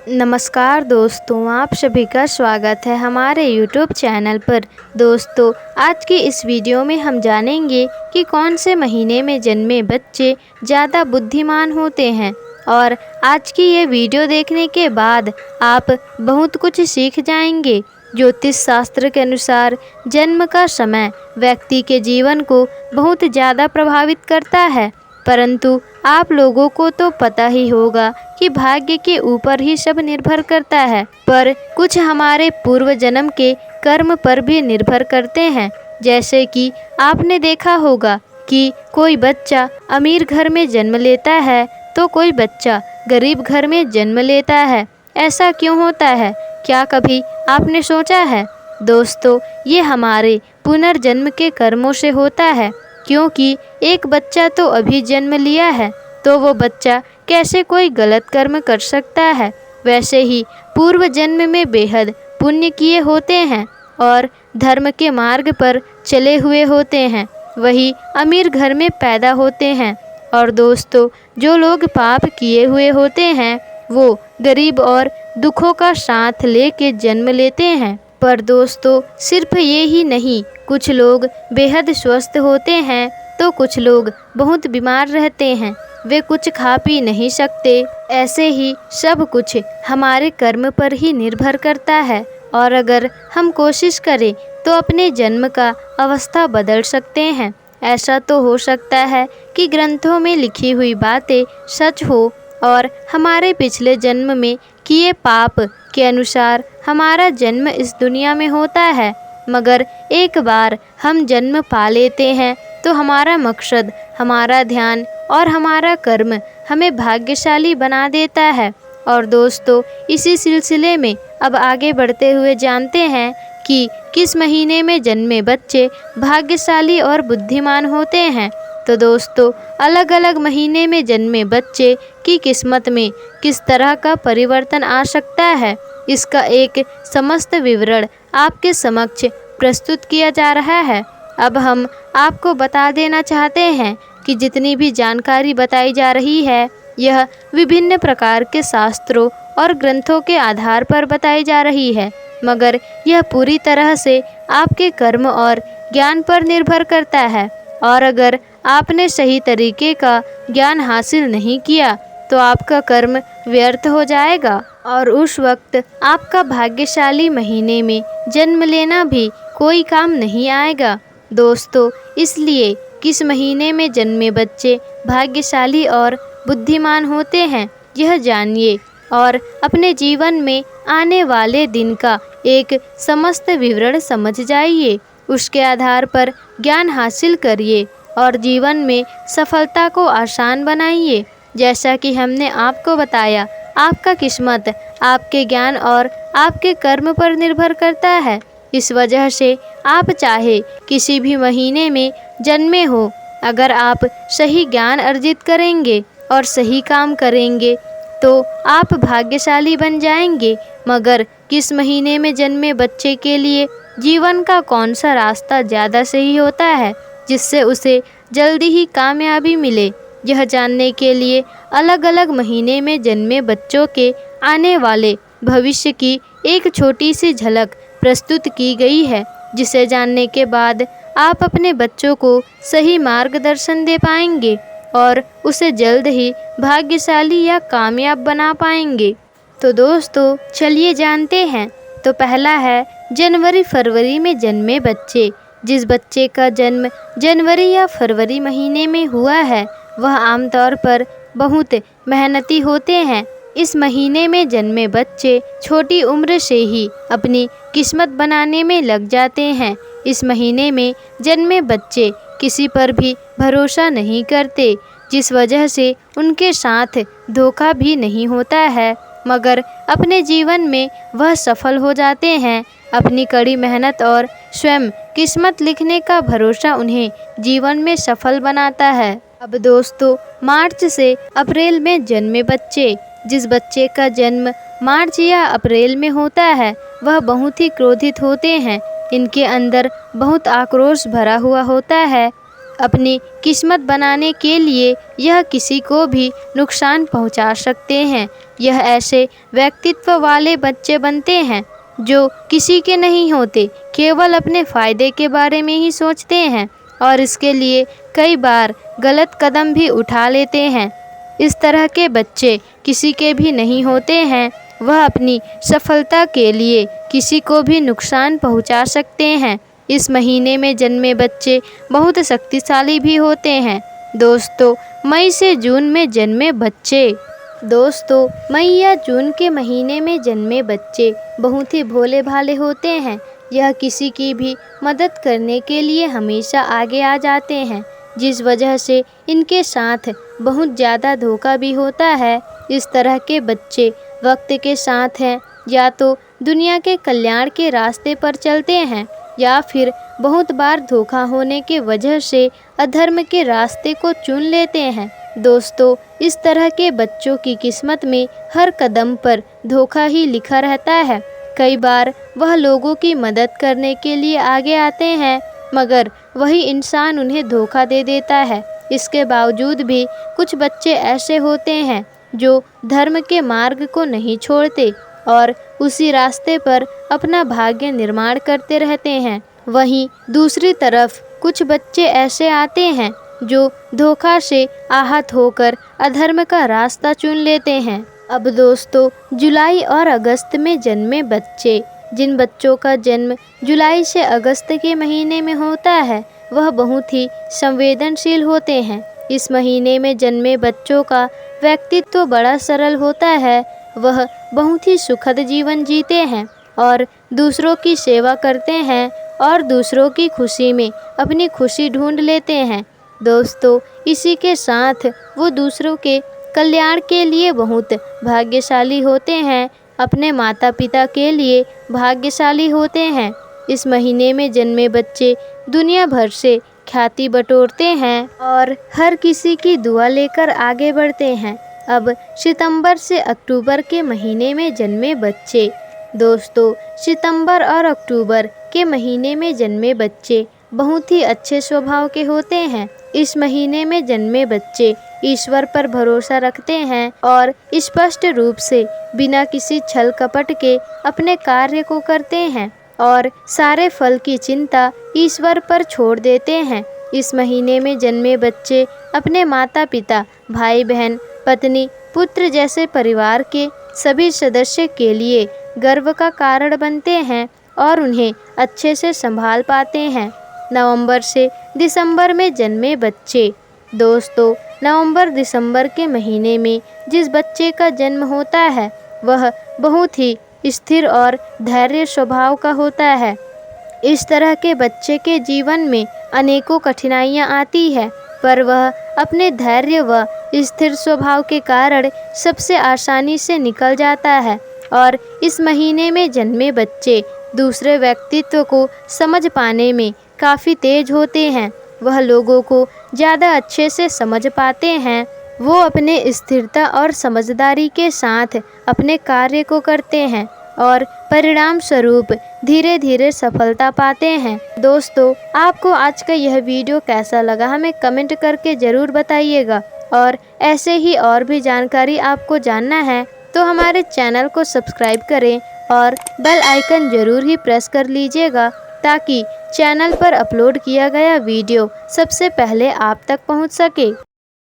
नमस्कार दोस्तों, आप सभी का स्वागत है हमारे YouTube चैनल पर। दोस्तों, आज की इस वीडियो में हम जानेंगे कि कौन से महीने में जन्मे बच्चे ज़्यादा बुद्धिमान होते हैं। और आज की ये वीडियो देखने के बाद आप बहुत कुछ सीख जाएंगे। ज्योतिष शास्त्र के अनुसार जन्म का समय व्यक्ति के जीवन को बहुत ज़्यादा प्रभावित करता है, परंतु आप लोगों को तो पता ही होगा कि भाग्य के ऊपर ही सब निर्भर करता है, पर कुछ हमारे पूर्व जन्म के कर्म पर भी निर्भर करते हैं। जैसे कि आपने देखा होगा कि कोई बच्चा अमीर घर में जन्म लेता है तो कोई बच्चा गरीब घर में जन्म लेता है। ऐसा क्यों होता है, क्या कभी आपने सोचा है? दोस्तों, ये हमारे पुनर्जन्म के कर्मों से होता है, क्योंकि एक बच्चा तो अभी जन्म लिया है तो वो बच्चा कैसे कोई गलत कर्म कर सकता है। वैसे ही पूर्व जन्म में बेहद पुण्य किए होते हैं और धर्म के मार्ग पर चले हुए होते हैं, वही अमीर घर में पैदा होते हैं। और दोस्तों, जो लोग पाप किए हुए होते हैं वो गरीब और दुखों का साथ लेके जन्म लेते हैं। पर दोस्तों, सिर्फ ये ही नहीं, कुछ लोग बेहद स्वस्थ होते हैं तो कुछ लोग बहुत बीमार रहते हैं, वे कुछ खा पी नहीं सकते। ऐसे ही सब कुछ हमारे कर्म पर ही निर्भर करता है, और अगर हम कोशिश करें तो अपने जन्म का अवस्था बदल सकते हैं। ऐसा तो हो सकता है कि ग्रंथों में लिखी हुई बातें सच हो और हमारे पिछले जन्म में किए पाप के अनुसार हमारा जन्म इस दुनिया में होता है। मगर एक बार हम जन्म पा लेते हैं तो हमारा मकसद, हमारा ध्यान और हमारा कर्म हमें भाग्यशाली बना देता है। और दोस्तों, इसी सिलसिले में अब आगे बढ़ते हुए जानते हैं कि किस महीने में जन्मे बच्चे भाग्यशाली और बुद्धिमान होते हैं। तो दोस्तों, अलग अलग महीने में जन्मे बच्चे की किस्मत में किस तरह का परिवर्तन आ सकता है, इसका एक समस्त विवरण आपके समक्ष प्रस्तुत किया जा रहा है। अब हम आपको बता देना चाहते हैं कि जितनी भी जानकारी बताई जा रही है यह विभिन्न प्रकार के शास्त्रों और ग्रंथों के आधार पर बताई जा रही है, मगर यह पूरी तरह से आपके कर्म और ज्ञान पर निर्भर करता है। और अगर आपने सही तरीके का ज्ञान हासिल नहीं किया तो आपका कर्म व्यर्थ हो जाएगा और उस वक्त आपका भाग्यशाली महीने में जन्म लेना भी कोई काम नहीं आएगा। दोस्तों, इसलिए किस महीने में जन्मे बच्चे भाग्यशाली और बुद्धिमान होते हैं यह जानिए और अपने जीवन में आने वाले दिन का एक समस्त विवरण समझ जाइए। उसके आधार पर ज्ञान हासिल करिए और जीवन में सफलता को आसान बनाइए। जैसा कि हमने आपको बताया, आपका किस्मत आपके ज्ञान और आपके कर्म पर निर्भर करता है। इस वजह से आप चाहे किसी भी महीने में जन्मे हो, अगर आप सही ज्ञान अर्जित करेंगे और सही काम करेंगे तो आप भाग्यशाली बन जाएंगे। मगर किस महीने में जन्मे बच्चे के लिए जीवन का कौन सा रास्ता ज़्यादा सही होता है जिससे उसे जल्दी ही कामयाबी मिले, यह जानने के लिए अलग अलग महीने में जन्मे बच्चों के आने वाले भविष्य की एक छोटी सी झलक प्रस्तुत की गई है, जिसे जानने के बाद आप अपने बच्चों को सही मार्गदर्शन दे पाएंगे और उसे जल्द ही भाग्यशाली या कामयाब बना पाएंगे। तो दोस्तों, चलिए जानते हैं। तो पहला है जनवरी फरवरी में जन्मे बच्चे। जिस बच्चे का जन्म जनवरी या फरवरी महीने में हुआ है वह आमतौर पर बहुत मेहनती होते हैं। इस महीने में जन्मे बच्चे छोटी उम्र से ही अपनी किस्मत बनाने में लग जाते हैं। इस महीने में जन्मे बच्चे किसी पर भी भरोसा नहीं करते, जिस वजह से उनके साथ धोखा भी नहीं होता है, मगर अपने जीवन में वह सफल हो जाते हैं। अपनी कड़ी मेहनत और स्वयं किस्मत लिखने का भरोसा उन्हें जीवन में सफल बनाता है। अब दोस्तों, मार्च से अप्रैल में जन्मे बच्चे। जिस बच्चे का जन्म मार्च या अप्रैल में होता है वह बहुत ही क्रोधित होते हैं। इनके अंदर बहुत आक्रोश भरा हुआ होता है। अपनी किस्मत बनाने के लिए यह किसी को भी नुकसान पहुंचा सकते हैं। यह ऐसे व्यक्तित्व वाले बच्चे बनते हैं जो किसी के नहीं होते, केवल अपने फ़ायदे के बारे में ही सोचते हैं और इसके लिए कई बार गलत कदम भी उठा लेते हैं। इस तरह के बच्चे किसी के भी नहीं होते हैं। वह अपनी सफलता के लिए किसी को भी नुकसान पहुंचा सकते हैं। इस महीने में जन्मे बच्चे बहुत शक्तिशाली भी होते हैं। दोस्तों, मई से जून में जन्मे बच्चे मई या जून के महीने में जन्मे बच्चे बहुत ही भोले भाले होते हैं। यह किसी की भी मदद करने के लिए हमेशा आगे आ जाते हैं, जिस वजह से इनके साथ बहुत ज़्यादा धोखा भी होता है। इस तरह के बच्चे वक्त के साथ हैं या तो दुनिया के कल्याण के रास्ते पर चलते हैं या फिर बहुत बार धोखा होने के वजह से अधर्म के रास्ते को चुन लेते हैं। दोस्तों, इस तरह के बच्चों की किस्मत में हर कदम पर धोखा ही लिखा रहता है। कई बार वह लोगों की मदद करने के लिए आगे आते हैं, मगर वही इंसान उन्हें धोखा दे देता है। इसके बावजूद भी कुछ बच्चे ऐसे होते हैं जो धर्म के मार्ग को नहीं छोड़ते और उसी रास्ते पर अपना भाग्य निर्माण करते रहते हैं। वहीं दूसरी तरफ कुछ बच्चे ऐसे आते हैं जो धोखा से आहत होकर अधर्म का रास्ता चुन लेते हैं। अब दोस्तों, जुलाई और अगस्त में जन्मे बच्चे। जिन बच्चों का जन्म जुलाई से अगस्त के महीने में होता है, वह बहुत ही संवेदनशील होते हैं। इस महीने में जन्मे बच्चों का व्यक्तित्व बड़ा सरल होता है। वह बहुत ही सुखद जीवन जीते हैं और दूसरों की सेवा करते हैं और दूसरों की खुशी में अपनी खुशी ढूंढ लेते हैं। दोस्तों, इसी के साथ वो दूसरों के कल्याण के लिए बहुत भाग्यशाली होते हैं, अपने माता पिता के लिए भाग्यशाली होते हैं। इस महीने में जन्मे बच्चे दुनिया भर से ख्याति बटोरते हैं और हर किसी की दुआ लेकर आगे बढ़ते हैं। अब सितंबर से अक्टूबर के महीने में जन्मे बच्चे। दोस्तों, सितंबर और अक्टूबर के महीने में जन्मे बच्चे बहुत ही अच्छे स्वभाव के होते हैं। इस महीने में जन्मे बच्चे ईश्वर पर भरोसा रखते हैं और स्पष्ट रूप से बिना किसी छल कपट के अपने कार्य को करते हैं और सारे फल की चिंता ईश्वर पर छोड़ देते हैं। इस महीने में जन्मे बच्चे अपने माता पिता, भाई बहन, पत्नी, पुत्र जैसे परिवार के सभी सदस्य के लिए गर्व का कारण बनते हैं और उन्हें अच्छे से संभाल पाते हैं। नवंबर से दिसंबर में जन्मे बच्चे। दोस्तों, नवंबर दिसंबर के महीने में जिस बच्चे का जन्म होता है, वह बहुत ही स्थिर और धैर्य स्वभाव का होता है। इस तरह के बच्चे के जीवन में अनेकों कठिनाइयाँ आती है, पर वह अपने धैर्य व स्थिर स्वभाव के कारण सबसे आसानी से निकल जाता है और इस महीने में जन्मे बच्चे दूसरे व्यक्तित्व को समझ पाने में काफ़ी तेज होते हैं। वह लोगों को ज़्यादा अच्छे से समझ पाते हैं। वो अपने स्थिरता और समझदारी के साथ अपने कार्य को करते हैं और परिणाम स्वरूप धीरे धीरे सफलता पाते हैं। दोस्तों, आपको आज का यह वीडियो कैसा लगा हमें कमेंट करके ज़रूर बताइएगा और ऐसे ही और भी जानकारी आपको जानना है तो हमारे चैनल को सब्सक्राइब करें और बेल आइकन ज़रूर ही प्रेस कर लीजिएगा ताकि चैनल पर अपलोड किया गया वीडियो सबसे पहले आप तक पहुंच सके।